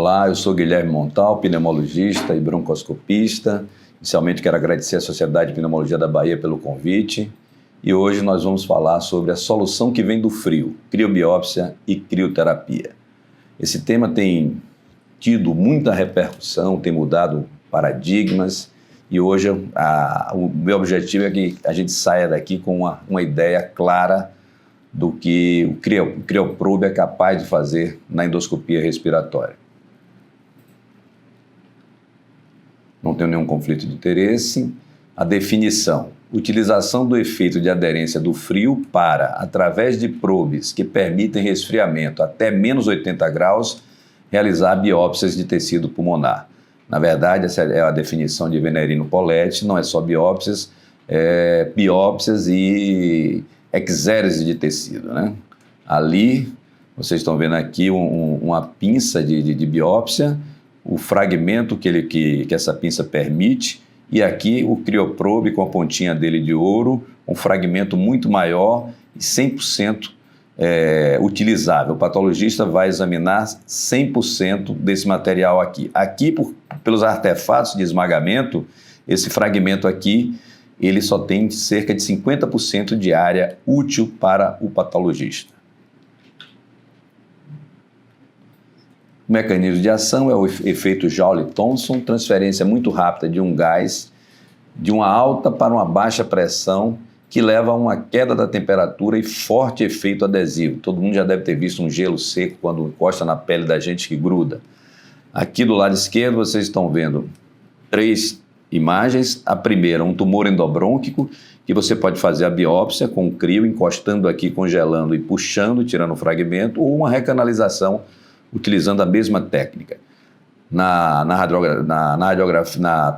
Olá, eu sou Guilherme Montal, pneumologista e broncoscopista. Inicialmente quero agradecer à Sociedade de Pneumologia da Bahia pelo convite. E hoje nós vamos falar sobre a solução que vem do frio, criobiópsia e crioterapia. Esse tema tem tido muita repercussão, tem mudado paradigmas e hoje o meu objetivo é que a gente saia daqui com uma ideia clara do que o crioprobe é capaz de fazer na endoscopia respiratória. Não tenho nenhum conflito de interesse. A definição: utilização do efeito de aderência do frio para, através de probes que permitem resfriamento até menos 80 graus, realizar biópsias de tecido pulmonar. Na verdade, essa é a definição de Venerino Poletti, não é só biópsias, biópsias e exérese de tecido, né? Ali, vocês estão vendo aqui uma pinça de biópsia, o fragmento que essa pinça permite, e aqui o crioprobe com a pontinha dele de ouro, um fragmento muito maior e 100% utilizável. O patologista vai examinar 100% desse material aqui. Aqui, pelos artefatos de esmagamento, esse fragmento aqui, ele só tem cerca de 50% de área útil para o patologista. O mecanismo de ação é o efeito Joule-Thomson, transferência muito rápida de um gás de uma alta para uma baixa pressão que leva a uma queda da temperatura e forte efeito adesivo. Todo mundo já deve ter visto um gelo seco quando encosta na pele da gente que gruda. Aqui do lado esquerdo vocês estão vendo 3 imagens. A primeira, um tumor endobrônquico, que você pode fazer a biópsia com o crio, encostando aqui, congelando e puxando, tirando o fragmento, ou uma recanalização utilizando a mesma técnica. Na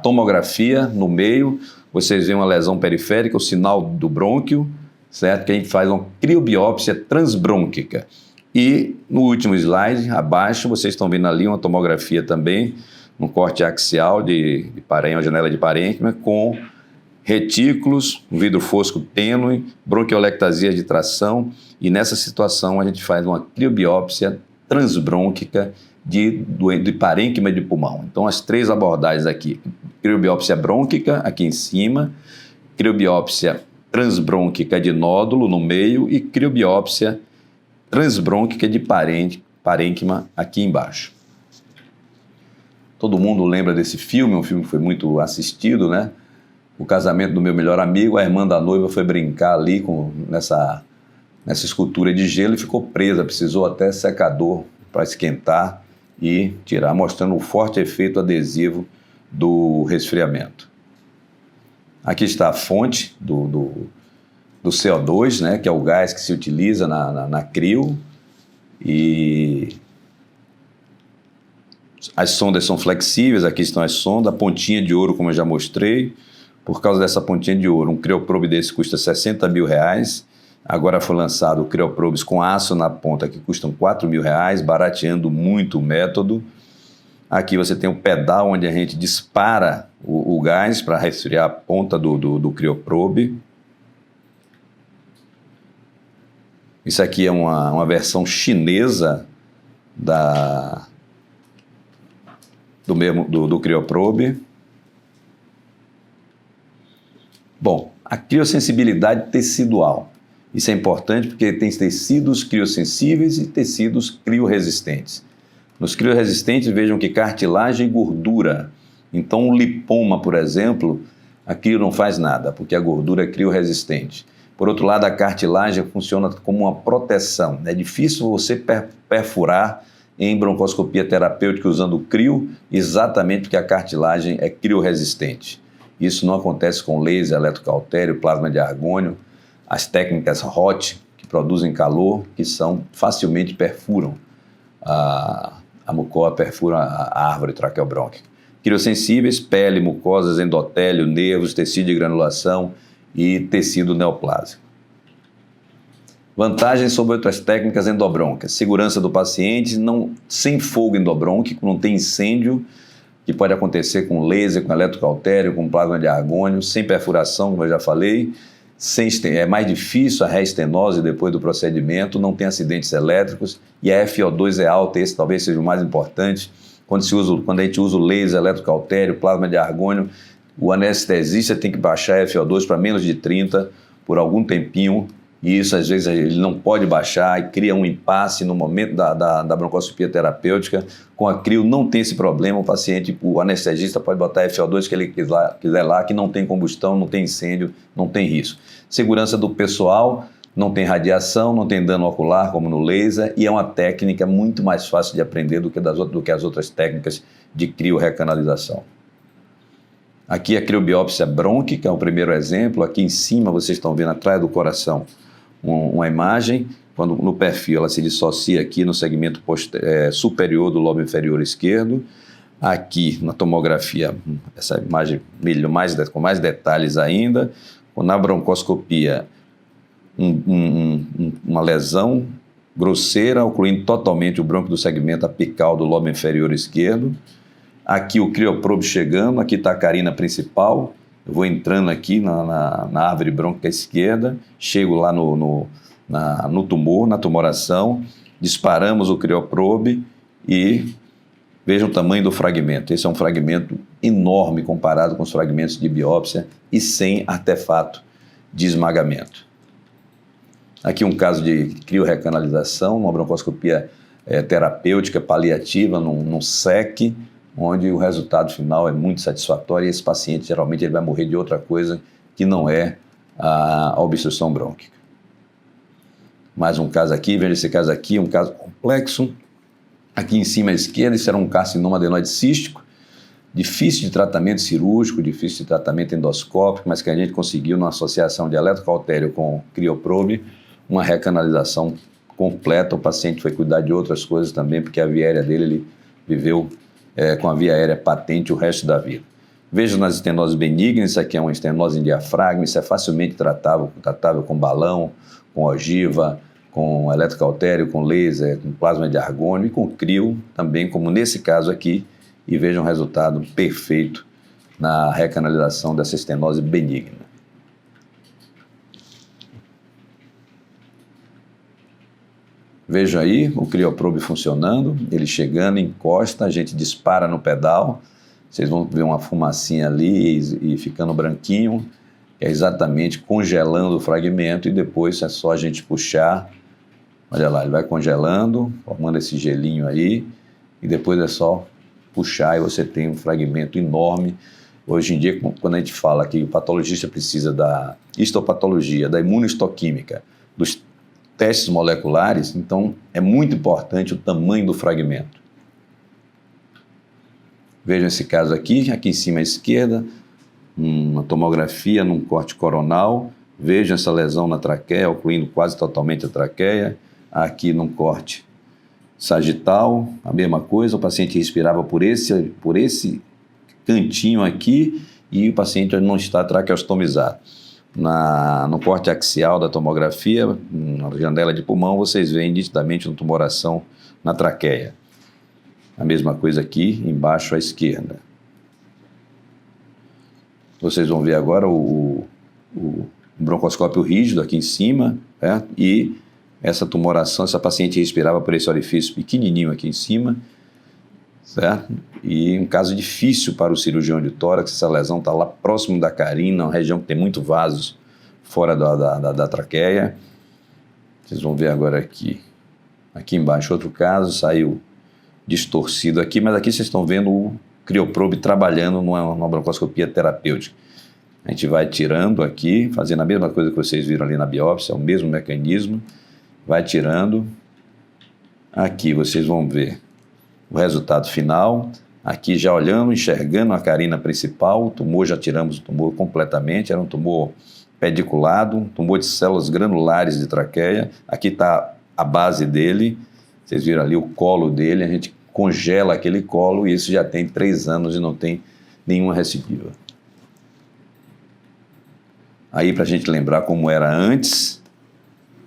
tomografia, no meio, vocês veem uma lesão periférica, o sinal do brônquio, certo? Que a gente faz uma criobiópsia transbrônquica. E no último slide, abaixo, vocês estão vendo ali uma tomografia também, um corte axial de parênquima, janela de parênquima, com retículos, um vidro fosco tênue, bronquiolectasia de tração, e nessa situação a gente faz uma criobiópsia transbrônquica de parênquima de pulmão. Então, as 3 abordagens aqui: criobiópsia brônquica aqui em cima, criobiópsia transbrônquica de nódulo no meio e criobiópsia transbrônquica de parênquima aqui embaixo. Todo mundo lembra desse filme, um filme que foi muito assistido, né? O casamento do meu melhor amigo, a irmã da noiva foi brincar ali nessa escultura de gelo e ficou presa, precisou até secador para esquentar e tirar, mostrando o forte efeito adesivo do resfriamento. Aqui está a fonte do CO2, né, que é o gás que se utiliza na crio, e as sondas são flexíveis. Aqui estão as sondas, a pontinha de ouro, como eu já mostrei. Por causa dessa pontinha de ouro, um crioprobe desse custa R$60 mil. Agora foi lançado crioprobes com aço na ponta que custam R$4 mil, barateando muito o método. Aqui você tem um pedal onde a gente dispara o gás para resfriar a ponta do crioprobe. Isso aqui é uma versão chinesa do crioprobe. Bom, a criosensibilidade tecidual. Isso é importante porque tem tecidos criosensíveis e tecidos crioresistentes. Nos crioresistentes, vejam que cartilagem e gordura. Então, o lipoma, por exemplo, a crio não faz nada, porque a gordura é crioresistente. Por outro lado, a cartilagem funciona como uma proteção. É difícil você perfurar em broncoscopia terapêutica usando o crio, exatamente porque a cartilagem é crioresistente. Isso não acontece com laser, eletrocautério, plasma de argônio, as técnicas HOT, que produzem calor, que facilmente perfuram a mucosa, perfuram a árvore traqueobrônquica. Criosensíveis, pele, mucosas, endotélio, nervos, tecido de granulação e tecido neoplásico. Vantagens sobre outras técnicas endobrôncicas: segurança do paciente, sem fogo endobrônquico, não tem incêndio, que pode acontecer com laser, com eletrocautério, com plasma de argônio, sem perfuração, como eu já falei, é mais difícil a reestenose depois do procedimento, não tem acidentes elétricos e a FO2 é alta, esse talvez seja o mais importante. quando a gente usa o laser eletrocautério, plasma de argônio, o anestesista tem que baixar a FO2 para menos de 30 por algum tempinho, e isso às vezes ele não pode baixar e cria um impasse no momento da broncoscopia terapêutica. Com a crio não tem esse problema, o anestesista pode botar a FO2 que ele quiser lá, que não tem combustão, não tem incêndio, não tem risco. Segurança do pessoal, não tem radiação, não tem dano ocular como no laser, e é uma técnica muito mais fácil de aprender do que as outras técnicas de criorecanalização. Aqui a criobiópsia brônquica é o primeiro exemplo. Aqui em cima vocês estão vendo atrás do coração uma imagem, quando no perfil ela se dissocia aqui no segmento superior do lobo inferior esquerdo. Aqui na tomografia, essa imagem com mais detalhes ainda. Na broncoscopia, uma lesão grosseira, ocluindo totalmente o brônquio do segmento apical do lobo inferior esquerdo. Aqui o crioprobe chegando, aqui está a carina principal. Eu vou entrando aqui na árvore brônquica esquerda, chego lá no tumor, na tumoração, disparamos o crioprobe e vejam o tamanho do fragmento. Esse é um fragmento enorme comparado com os fragmentos de biópsia e sem artefato de esmagamento. Aqui um caso de criorecanalização, uma broncoscopia terapêutica paliativa num SEC, onde o resultado final é muito satisfatório e esse paciente geralmente ele vai morrer de outra coisa que não é a obstrução brônquica. Mais um caso aqui, veja esse caso aqui, um caso complexo. Aqui em cima à esquerda, isso era um carcinoma adenoide cístico, difícil de tratamento cirúrgico, difícil de tratamento endoscópico, mas que a gente conseguiu, numa associação de eletrocautério com crioprobe, uma recanalização completa. O paciente foi cuidar de outras coisas também, porque a via aérea dele, ele viveu com a via aérea patente o resto da vida. Veja nas estenoses benignas, isso aqui é uma estenose em diafragma, isso é facilmente tratável com balão, com ogiva, com eletrocautério, com laser, com plasma de argônio e com crio também, como nesse caso aqui, e veja um resultado perfeito na recanalização dessa estenose benigna. Vejam aí o crioprobe funcionando, ele chegando, encosta, a gente dispara no pedal, vocês vão ver uma fumacinha ali e ficando branquinho, é exatamente congelando o fragmento e depois é só a gente puxar, olha lá, ele vai congelando, formando esse gelinho aí e depois é só puxar e você tem um fragmento enorme. Hoje em dia, quando a gente fala que o patologista precisa da histopatologia, da imunohistoquímica, dos testes moleculares, então é muito importante o tamanho do fragmento. Vejam esse caso aqui em cima à esquerda, uma tomografia num corte coronal, vejam essa lesão na traqueia, ocluindo quase totalmente a traqueia, aqui num corte sagital, a mesma coisa, o paciente respirava por esse cantinho aqui e o paciente não está traqueostomizado. No corte axial da tomografia, na janela de pulmão, vocês veem nitidamente uma tumoração na traqueia. A mesma coisa aqui, embaixo à esquerda. Vocês vão ver agora o broncoscópio rígido aqui em cima, certo? E essa tumoração, essa paciente respirava por esse orifício pequenininho aqui em cima, certo? E um caso difícil para o cirurgião de tórax, essa lesão está lá próximo da carina, uma região que tem muito vasos fora da traqueia. Vocês vão ver agora aqui embaixo outro caso, saiu distorcido aqui, mas aqui vocês estão vendo o crioprobe trabalhando numa broncoscopia terapêutica. A gente vai tirando aqui, fazendo a mesma coisa que vocês viram ali na biópsia, é o mesmo mecanismo, vai tirando. Aqui vocês vão ver o resultado final, aqui já olhando, enxergando a carina principal, o tumor, já tiramos o tumor completamente, era um tumor pediculado, um tumor de células granulares de traqueia, aqui está a base dele, vocês viram ali o colo dele, a gente congela aquele colo e isso já tem 3 anos e não tem nenhuma recidiva. Aí para a gente lembrar como era antes,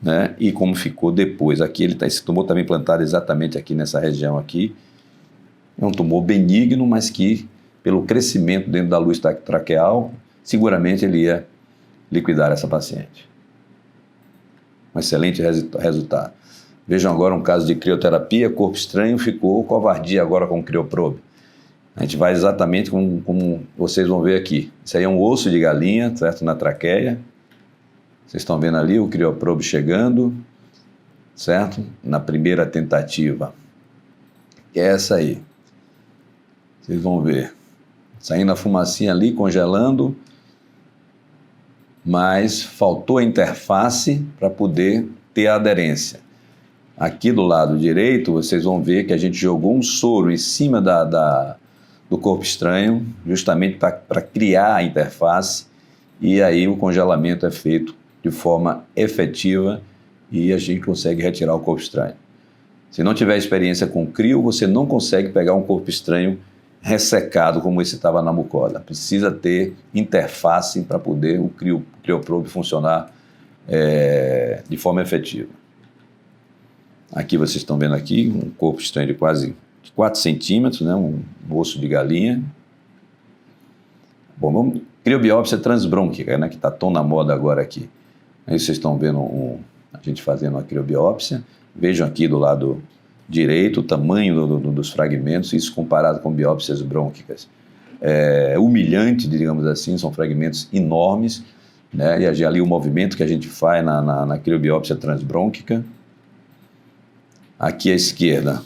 né, e como ficou depois. Aqui esse tumor está implantado exatamente aqui nessa região aqui. É um tumor benigno, mas que, pelo crescimento dentro da luz traqueal, seguramente ele ia liquidar essa paciente. Um excelente resultado. Vejam agora um caso de crioterapia, corpo estranho, ficou covardia agora com o crioprobe. A gente vai exatamente como vocês vão ver aqui. Isso aí é um osso de galinha, certo? Na traqueia. Vocês estão vendo ali o crioprobe chegando, certo? Na primeira tentativa. Que é essa aí. Vocês vão ver. Saindo a fumacinha ali, congelando. Mas faltou a interface para poder ter a aderência. Aqui do lado direito, vocês vão ver que a gente jogou um soro em cima do corpo estranho, justamente para criar a interface, e aí o congelamento é feito de forma efetiva e a gente consegue retirar o corpo estranho. Se não tiver experiência com crio, você não consegue pegar um corpo estranho ressecado como esse estava na mucosa. Precisa ter interface para poder o crioprobe funcionar de forma efetiva. Aqui vocês estão vendo aqui um corpo estranho de quase 4 centímetros, né? Um osso de galinha. Bom, vamos criobiópsia transbrônquica, né? Que está tão na moda agora aqui. Aí vocês estão vendo a gente fazendo uma criobiópsia. Vejam aqui do lado direito o tamanho dos fragmentos, isso comparado com biópsias brônquicas. É humilhante, digamos assim, são fragmentos enormes, né? E ali o movimento que a gente faz na criobiópsia transbrônquica. Aqui à esquerda,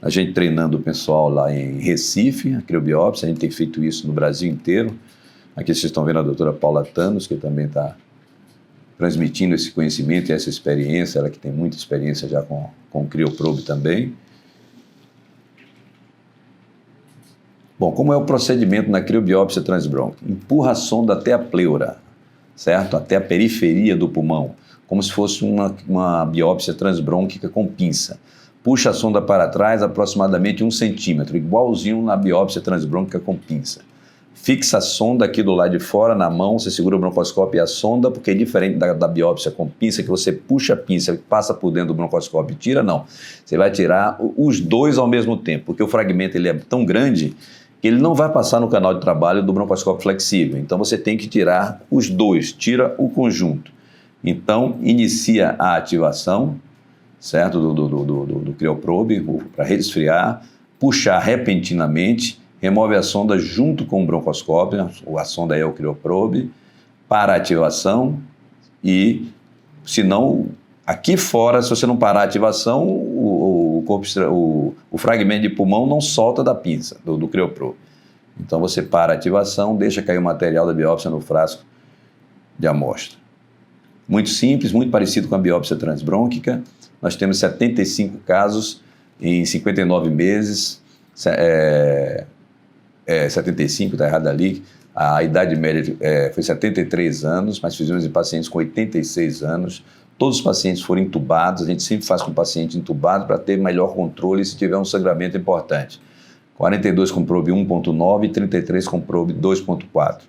a gente treinando o pessoal lá em Recife, a criobiópsia, a gente tem feito isso no Brasil inteiro. Aqui vocês estão vendo a doutora Paula Thanos, que também está transmitindo esse conhecimento e essa experiência, ela que tem muita experiência já com o crioprobe também. Bom, como é o procedimento na criobiópsia transbrônquica? Empurra a sonda até a pleura, certo? Até a periferia do pulmão, como se fosse uma biópsia transbrônquica com pinça. Puxa a sonda para trás aproximadamente 1 centímetro, igualzinho na biópsia transbrônquica com pinça. Fixa a sonda aqui do lado de fora, na mão, você segura o broncoscópio e a sonda, porque é diferente da biópsia com pinça, que você puxa a pinça e passa por dentro do broncoscópio e tira, não. Você vai tirar os dois ao mesmo tempo, porque o fragmento ele é tão grande que ele não vai passar no canal de trabalho do broncoscópio flexível. Então você tem que tirar os dois, tira o conjunto. Então, inicia a ativação, certo, do crioprobe para resfriar, puxar repentinamente, remove a sonda junto com o broncoscópio, a sonda é o crioprobe, para a ativação e, se não, aqui fora, se você não parar a ativação, o fragmento de pulmão não solta da pinça, do crioprobe. Então você para a ativação, deixa cair o material da biópsia no frasco de amostra. Muito simples, muito parecido com a biópsia transbrônquica. Nós temos 75 casos em 59 meses, 75, está errado ali, a idade média foi 73 anos, mas fizemos em pacientes com 86 anos, todos os pacientes foram intubados, a gente sempre faz com o paciente intubado para ter melhor controle se tiver um sangramento importante. 42 com probe 1.9 e 33 com probe 2.4.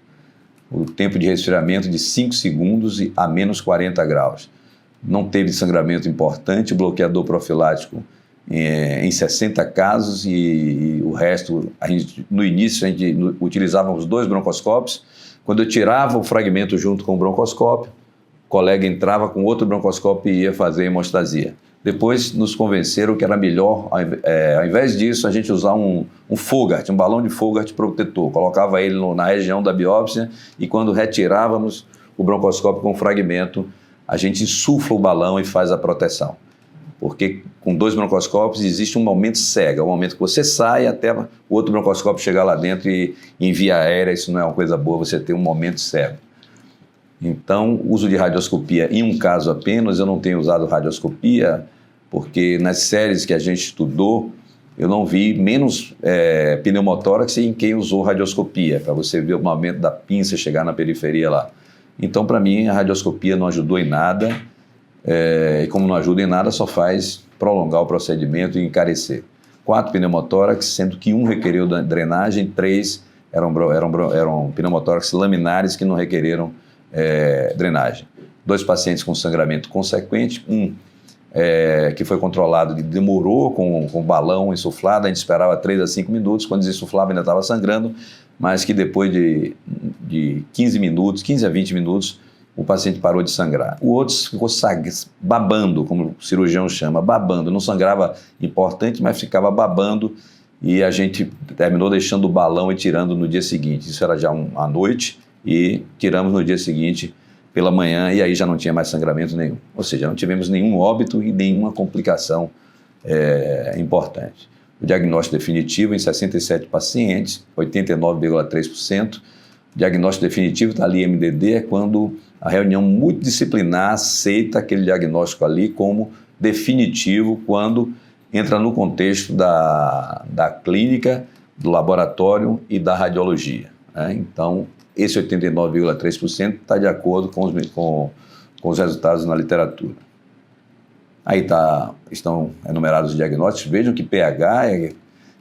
O tempo de resfriamento de 5 segundos a menos 40 graus. Não teve sangramento importante, bloqueador profilático em 60 casos e o resto, no início a gente utilizava os 2 broncoscópios. Quando eu tirava o fragmento junto com o broncoscópio, o colega entrava com outro broncoscópio e ia fazer hemostasia. Depois nos convenceram que era melhor, ao invés disso, a gente usar um Fogart, um balão de Fogart protetor. Colocava ele na região da biópsia e quando retirávamos o broncoscópio com o fragmento, a gente insufla o balão e faz a proteção. Porque com 2 broncoscópios existe um momento cego, é o momento que você sai até o outro broncoscópio chegar lá dentro e em via aérea, isso não é uma coisa boa, você tem um momento cego. Então, uso de radioscopia em um caso apenas, eu não tenho usado radioscopia, porque nas séries que a gente estudou, eu não vi menos pneumotórax em quem usou radioscopia, para você ver o momento da pinça chegar na periferia lá. Então, para mim, a radioscopia não ajudou em nada, e como não ajuda em nada, só faz prolongar o procedimento e encarecer. 4 pneumotórax, sendo que 1 requereu drenagem, 3 eram pneumotórax laminares que não requereram drenagem. 2 pacientes com sangramento consequente, que foi controlado, demorou com o balão insuflado, a gente esperava 3 a 5 minutos, quando desinsuflava ainda estava sangrando, mas que depois de 15 a 20 minutos o paciente parou de sangrar. O outro ficou babando, como o cirurgião chama, babando. Não sangrava importante, mas ficava babando e a gente terminou deixando o balão e tirando no dia seguinte. Isso era já à noite e tiramos no dia seguinte pela manhã e aí já não tinha mais sangramento nenhum. Ou seja, não tivemos nenhum óbito e nenhuma complicação importante. O diagnóstico definitivo em 67 pacientes, 89,3%. O diagnóstico definitivo está ali, MDD, é quando a reunião multidisciplinar aceita aquele diagnóstico ali como definitivo, quando entra no contexto da clínica, do laboratório e da radiologia. Então, esse 89,3% está de acordo com os resultados na literatura. Aí estão enumerados os diagnósticos. Vejam que pH é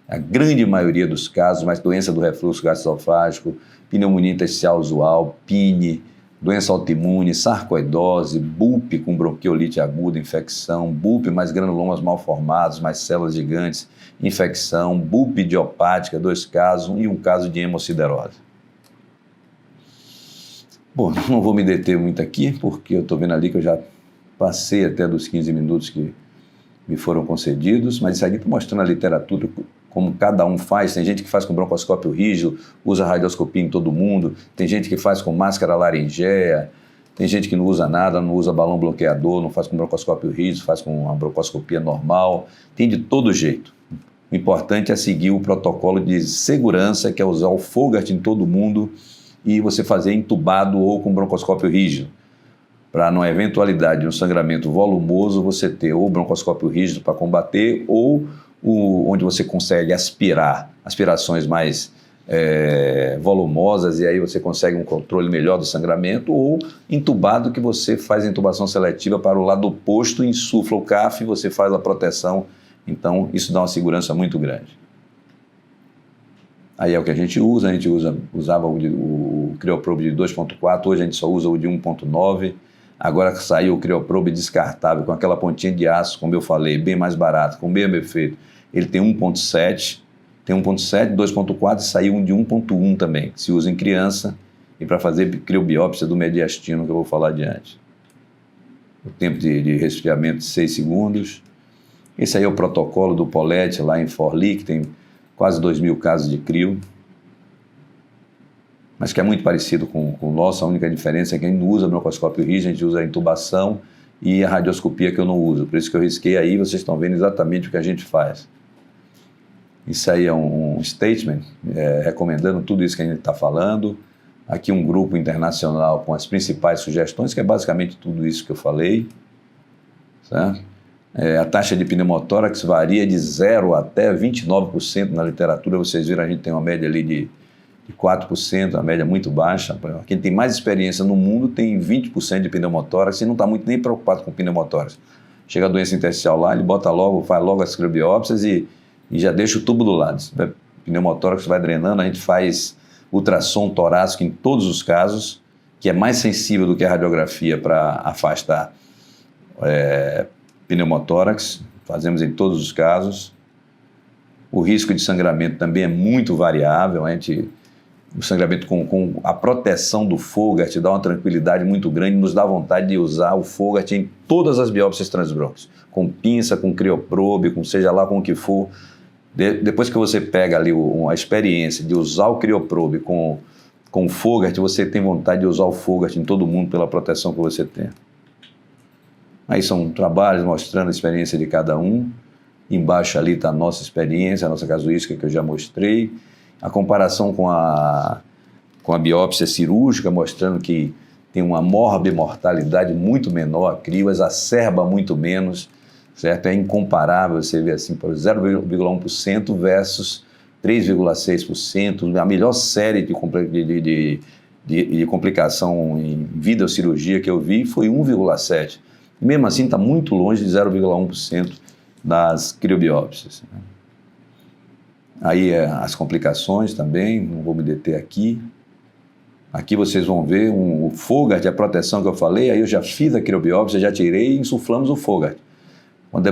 a grande maioria dos casos, mas doença do refluxo gastroesofágico, pneumonia intersticial usual, PINE, doença autoimune, sarcoidose, BUP com bronquiolite aguda, infecção, BUP mais granulomas mal formados, mais células gigantes, infecção, BUP idiopática, 2 casos e um caso de hemociderose. Bom, não vou me deter muito aqui, porque eu estou vendo ali que eu já passei até dos 15 minutos que me foram concedidos, mas isso aqui está mostrando a literatura, como cada um faz. Tem gente que faz com broncoscópio rígido, usa radioscopia em todo mundo, tem gente que faz com máscara laringeia, tem gente que não usa nada, não usa balão bloqueador, não faz com broncoscópio rígido, faz com uma broncoscopia normal, tem de todo jeito. O importante é seguir o protocolo de segurança, que é usar o Fogarty em todo mundo e você fazer entubado ou com broncoscópio rígido, para, na eventualidade de um sangramento volumoso, você ter ou broncoscópio rígido para combater ou onde você consegue aspirações mais volumosas e aí você consegue um controle melhor do sangramento, ou entubado, que você faz a intubação seletiva para o lado oposto, insufla o CAF e você faz a proteção. Então, isso dá uma segurança muito grande. Aí é o que a gente usava o CryoProbe de 2.4, hoje a gente só usa o de 1.9, agora saiu o CryoProbe descartável, com aquela pontinha de aço, como eu falei, bem mais barato, com o mesmo efeito. Ele tem 1.7, 2.4 e saiu um de 1.1 também, que se usa em criança e para fazer criobiópsia do mediastino, que eu vou falar adiante. O tempo de resfriamento de 6 segundos. Esse aí é o protocolo do Poletti lá em Forli, que tem quase 2.000 casos de crio, mas que é muito parecido com o nosso. A única diferença é que a gente não usa broncoscópio rígido, a gente usa a intubação e a radioscopia, que eu não uso. Por isso que eu risquei aí, vocês estão vendo exatamente o que a gente faz. Isso aí é um statement, recomendando tudo isso que a gente está falando. Aqui um grupo internacional com as principais sugestões, que é basicamente tudo isso que eu falei, certo? A taxa de pneumotórax varia de 0 até 29% na literatura. Vocês viram, a gente tem uma média ali de 4%, uma média muito baixa. Quem tem mais experiência no mundo tem 20% de pneumotórax e não está muito nem preocupado com pneumotórax. Chega a doença intersticial lá, ele faz logo as criobiópsias e já deixa o tubo do lado. Pneumotórax vai drenando, a gente faz ultrassom torácico em todos os casos, que é mais sensível do que a radiografia para afastar pneumotórax, fazemos em todos os casos. O risco de sangramento também é muito variável, o sangramento com a proteção do Fogarty dá uma tranquilidade muito grande, nos dá vontade de usar o Fogarty em todas as biópsias transbrôncas, com pinça, com CryoProbe, com seja lá com o que for. Depois que você pega ali a experiência de usar o CryoProbe com o Fogarty, você tem vontade de usar o Fogarty em todo mundo pela proteção que você tem. Aí são trabalhos mostrando a experiência de cada um. Embaixo ali está a nossa experiência, a nossa casuística que eu já mostrei. A comparação com a biópsia cirúrgica, mostrando que tem uma morbimortalidade muito menor, a crio exacerba muito menos, certo? É incomparável, você vê assim, por 0,1% versus 3,6%, a melhor série de complicação em videocirurgia que eu vi foi 1,7%. Mesmo assim, está muito longe de 0,1% das criobiópsias. Aí as complicações também, não vou me deter aqui. Aqui vocês vão ver o Fogarty, a proteção que eu falei, aí eu já fiz a criobiópsia, já tirei e insuflamos o Fogarty.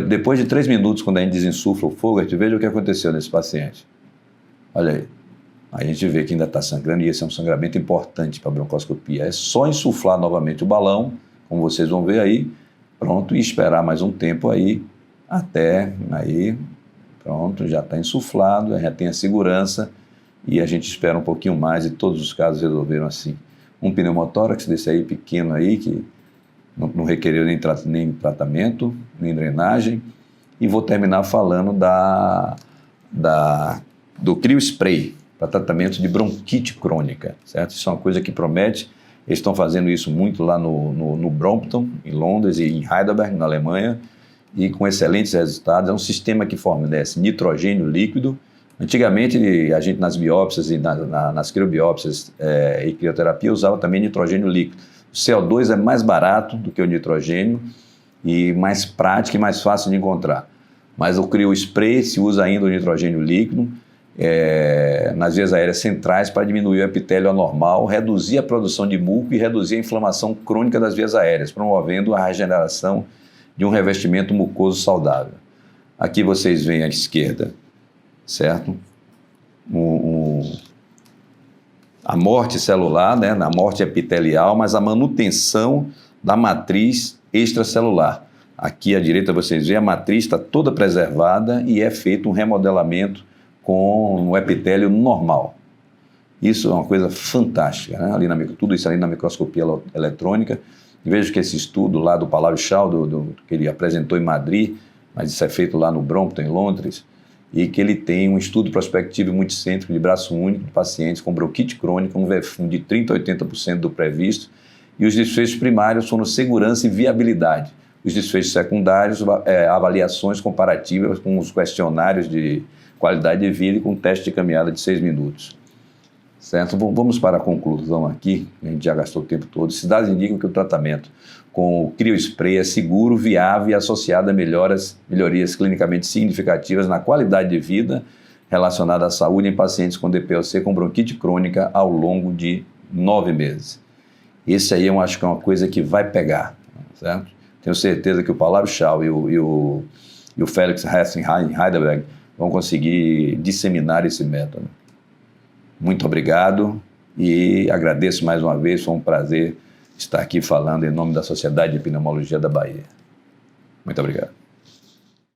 Depois de 3 minutos, quando a gente desinsufla o Fogarty, veja o que aconteceu nesse paciente. Olha aí. Aí a gente vê que ainda está sangrando e esse é um sangramento importante para a broncoscopia. É só insuflar novamente o balão, como vocês vão ver aí, pronto, e esperar mais um tempo aí, até aí, pronto, já está insuflado, já tem a segurança e a gente espera um pouquinho mais e todos os casos resolveram assim. Um pneumotórax desse aí pequeno aí, que não requereu nem tratamento, nem drenagem, e vou terminar falando do CrioSpray para tratamento de bronquite crônica, certo? Isso é uma coisa que promete. Eles estão fazendo isso muito lá no Brompton, em Londres, e em Heidelberg, na Alemanha, e com excelentes resultados. É um sistema que fornece nitrogênio líquido. Antigamente, a gente nas biópsias e nas criobiópsias e crioterapia usava também nitrogênio líquido. O CO2 é mais barato do que o nitrogênio e mais prático e mais fácil de encontrar. Mas o CrioSpray se usa ainda o nitrogênio líquido nas vias aéreas centrais para diminuir o epitélio anormal, reduzir a produção de muco e reduzir a inflamação crônica das vias aéreas, promovendo a regeneração de um revestimento mucoso saudável. Aqui vocês veem à esquerda, certo? A morte celular, né, na morte epitelial, mas a manutenção da matriz extracelular. Aqui à direita vocês veem a matriz está toda preservada e é feito um remodelamento com o epitélio normal. Isso é uma coisa fantástica, né? Tudo isso ali na microscopia eletrônica. E vejo que esse estudo lá do Pallavi Shah, que ele apresentou em Madrid, mas isso é feito lá no Brompton, em Londres, e que ele tem um estudo prospectivo e multicêntrico de braço único de pacientes com bronquite crônica, um VFU de 30% a 80% do previsto, e os desfechos primários foram segurança e viabilidade. Os desfechos secundários, avaliações comparativas com os questionários de qualidade de vida e com teste de caminhada de 6 minutos. Certo? Vamos para a conclusão aqui, a gente já gastou o tempo todo. Esses dados indicam que o tratamento com o CrioSpray é seguro, viável e associado a melhorias clinicamente significativas na qualidade de vida relacionada à saúde em pacientes com DPOC com bronquite crônica ao longo de 9 meses. Esse aí eu acho que é uma coisa que vai pegar, certo? Tenho certeza que o Pallavi Shah e o Felix Hess em Heidelberg vão conseguir disseminar esse método. Muito obrigado e agradeço mais uma vez, foi um prazer estar aqui falando em nome da Sociedade de Pneumologia da Bahia. Muito obrigado.